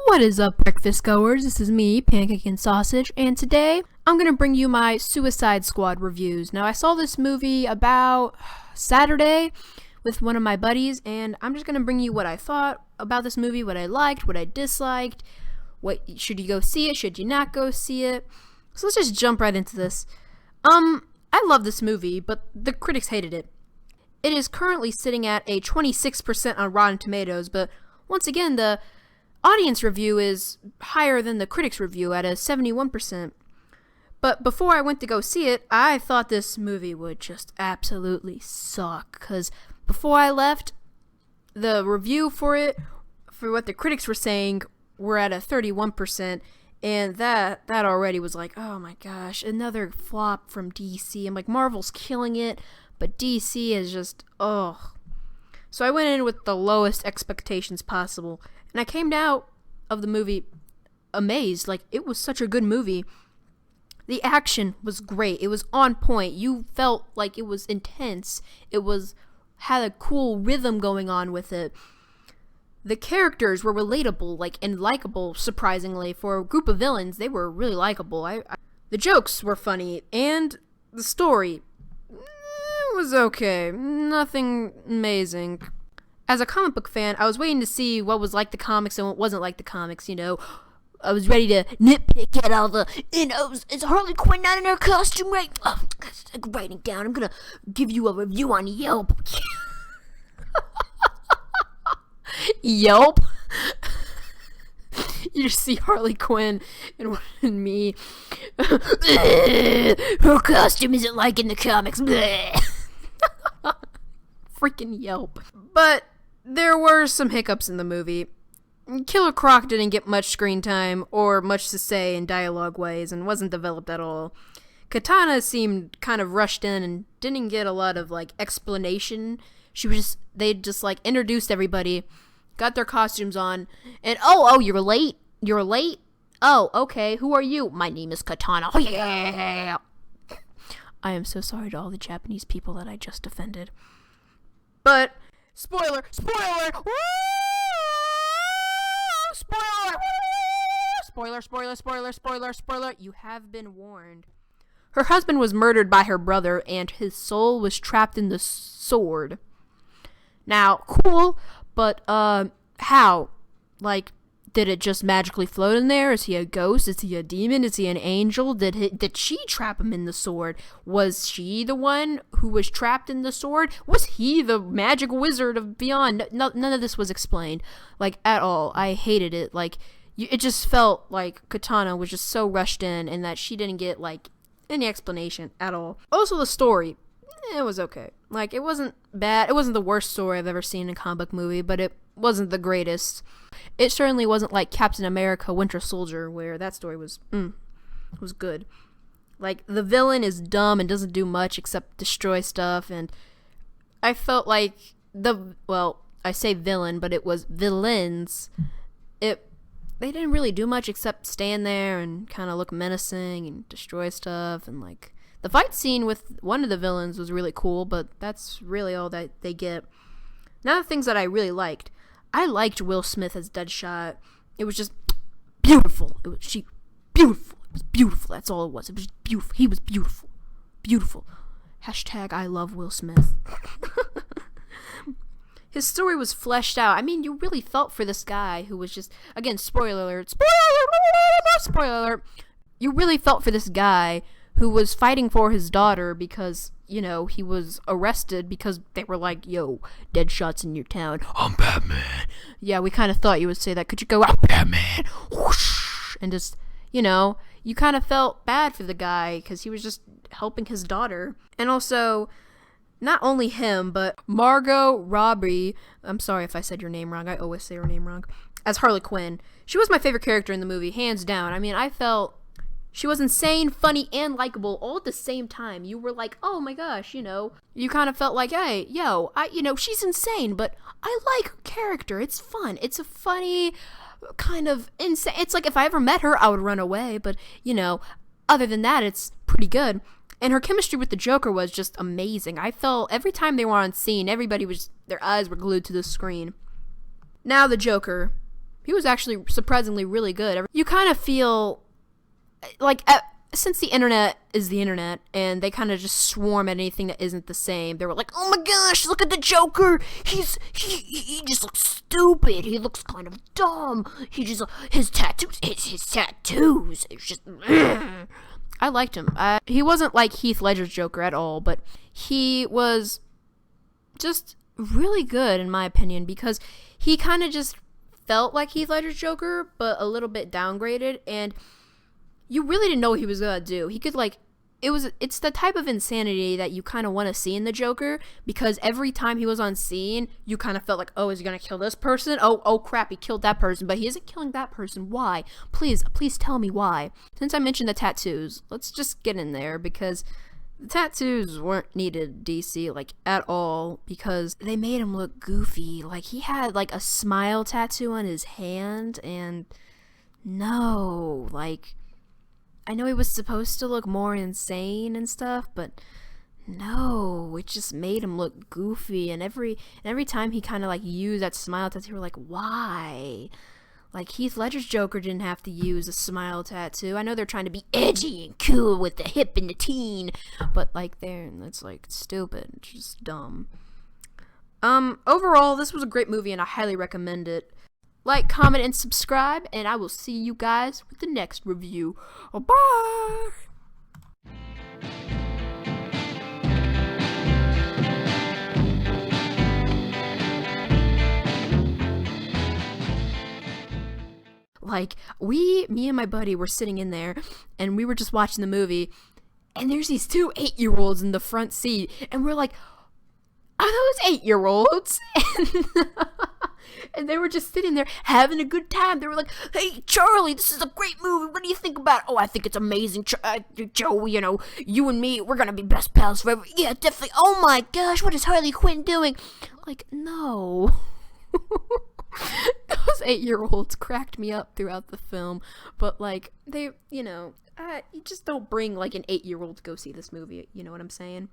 What is up, breakfast goers? This is me, Pancake and Sausage, and today I'm going to bring you my Suicide Squad reviews. Now, I saw this movie about Saturday with one of my buddies, and I'm just going to bring you what I thought about this movie, what I liked, what I disliked, what should you go see it, should you not go see it. So let's just jump right into this. I love this movie, but the critics hated it. It is currently sitting at a 26% on Rotten Tomatoes, but once again, the audience review is higher than the critics review at a 71%. But before I went to go see it, I thought this movie would just absolutely suck. Because before I left, the review for it, for what the critics were saying, were at a 31%. And that already was like, oh my gosh, another flop from DC. I'm like, Marvel's killing it, but DC is just, ugh. So I went in with the lowest expectations possible. And I came out of the movie amazed. Like, it was such a good movie. The action was great. It was on point. You felt like it was intense. Had a cool rhythm going on with it. The characters were relatable, and likable, surprisingly. For a group of villains, they were really likable. The jokes were funny, and the story was okay. Nothing amazing. As a comic book fan, I was waiting to see what was like the comics and what wasn't like the comics, I was ready to nitpick at all the, is Harley Quinn not in her costume right? Oh, I'm writing down. I'm gonna give you a review on Yelp. Yelp? You just see Harley Quinn and me. Her costume isn't like in the comics. Freaking Yelp. But there were some hiccups in the movie. Killer Croc didn't get much screen time or much to say in dialogue ways and wasn't developed at all. Katana seemed kind of rushed in and didn't get a lot of explanation. They just introduced everybody, got their costumes on, and oh, you're late? You're late? Oh, okay, who are you? My name is Katana. Oh, yeah. I am so sorry to all the Japanese people that I just offended. But, spoiler! Woo! Spoiler! You have been warned. Her husband was murdered by her brother, and his soul was trapped in the sword. Now, cool, but, how? Did it just magically float in there? Is he a ghost? Is he a demon? Is he an angel? Did she trap him in the sword? Was she the one who was trapped in the sword? Was he the magic wizard of beyond? None of this was explained, at all. I hated it. It just felt like Katana was just so rushed in and that she didn't get, any explanation at all. Also, the story. It was okay. It wasn't bad. It wasn't the worst story I've ever seen in a comic book movie, but it wasn't the greatest. It certainly wasn't like Captain America Winter Soldier, where that story was good. The villain is dumb and doesn't do much except destroy stuff, and I felt like I say villain, but it was villains. They didn't really do much except stand there and kind of look menacing and destroy stuff, and the fight scene with one of the villains was really cool, but that's really all that they get. Now, the things that I really liked. I liked Will Smith as Deadshot. It was just beautiful. Beautiful. It was beautiful. That's all it was. It was beautiful. He was beautiful. Beautiful. # I love Will Smith. His story was fleshed out. I mean, you really felt for this guy who was just, again, spoiler alert. Spoiler alert. You really felt for this guy who was fighting for his daughter because, he was arrested because they were like, yo, Deadshot's in your town. I'm Batman. Yeah, we kind of thought you would say that. Could you go, I'm Batman? Whoosh! And just, you kind of felt bad for the guy because he was just helping his daughter. And also, not only him, but Margot Robbie, I'm sorry if I said your name wrong. I always say her name wrong. As Harley Quinn. She was my favorite character in the movie, hands down. I mean, I felt she was insane, funny, and likable all at the same time. You were like, oh my gosh, you kind of felt like, hey, yo, she's insane, but I like her character. It's fun. It's a funny kind of insane. It's like if I ever met her, I would run away, but, other than that, it's pretty good. And her chemistry with the Joker was just amazing. I felt every time they were on scene, their eyes were glued to the screen. Now the Joker. He was actually surprisingly really good. You kind of feel like, since the internet is the internet, and they kind of just swarm at anything that isn't the same, they were like, oh my gosh, look at the Joker, he just looks stupid, he looks kind of dumb, his tattoos, it's just, I liked him. He wasn't like Heath Ledger's Joker at all, but he was just really good, in my opinion, because he kind of just felt like Heath Ledger's Joker, but a little bit downgraded, and you really didn't know what he was gonna do. He could, like, it's the type of insanity that you kind of want to see in the Joker, because every time he was on scene, you kind of felt like, oh, is he gonna kill this person? Oh crap, he killed that person, but he isn't killing that person. Why? Please tell me why. Since I mentioned the tattoos, let's just get in there, because the tattoos weren't needed, DC, like, at all, because they made him look goofy. Like, he had, like, a smile tattoo on his hand, and no, like, I know he was supposed to look more insane and stuff, but no, it just made him look goofy. And every time he kind of like used that smile tattoo, we're like, why? Like, Heath Ledger's Joker didn't have to use a smile tattoo. I know they're trying to be edgy and cool with the hip and the teen, but like, it's like stupid, it's just dumb. Overall, this was a great movie, and I highly recommend it. Like, comment, and subscribe, and I will see you guys with the next review. Bye! Like, me and my buddy were sitting in there, and we were just watching the movie, and there's these 2 8-year-olds in the front seat, and we're like, are those 8-year-olds? And they were just sitting there having a good time. They were like, hey, Charlie, this is a great movie. What do you think about it? Oh, I think it's amazing. Joe, you know, you and me, we're going to be best pals forever. Yeah, definitely. Oh, my gosh, what is Harley Quinn doing? Like, no. Those 8-year-olds cracked me up throughout the film. But, like, they, you know, you just don't bring, like, an 8-year-old to go see this movie. You know what I'm saying?